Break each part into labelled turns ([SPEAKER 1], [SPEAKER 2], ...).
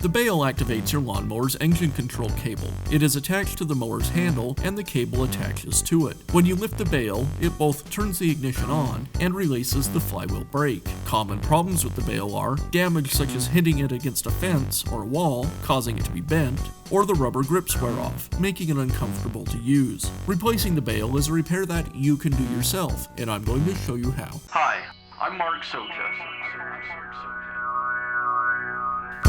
[SPEAKER 1] The bail activates your lawnmower's engine control cable. It is attached to the mower's handle and the cable attaches to it. When you lift the bail, it both turns the ignition on and releases the flywheel brake. Common problems with the bail are damage such as hitting it against a fence or a wall, causing it to be bent, or the rubber grips wear off, making it uncomfortable to use. Replacing the bail is a repair that you can do yourself, and I'm going to show you how.
[SPEAKER 2] Hi, I'm Mark Socha.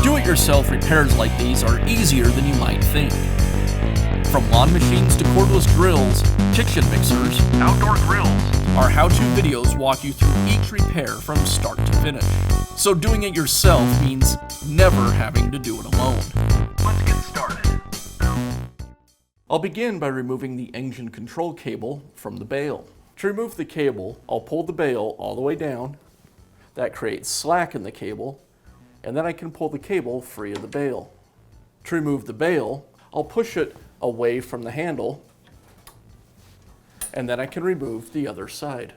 [SPEAKER 1] Do-it-yourself repairs like these are easier than you might think. From lawn machines to cordless drills, kitchen mixers,
[SPEAKER 2] Outdoor grills.
[SPEAKER 1] our how-to videos walk you through each repair from start to finish. So doing it yourself means never having to do it alone.
[SPEAKER 2] Let's get started.
[SPEAKER 1] I'll begin by removing the engine control cable from the bail. To remove the cable, I'll pull the bail all the way down. That creates slack in the cable, and then I can pull the cable free of the bail. To remove the bail, I'll push it away from the handle, and then I can remove the other side.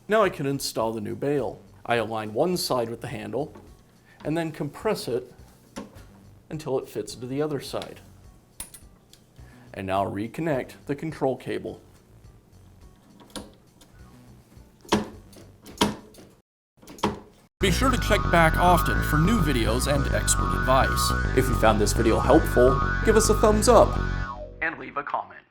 [SPEAKER 1] Now I can install the new bail. I align one side with the handle, and then compress it until it fits into the other side. And now reconnect the control cable. Be sure to check back often for new videos and expert advice. If you found this video helpful, give us a thumbs up
[SPEAKER 2] And leave a comment.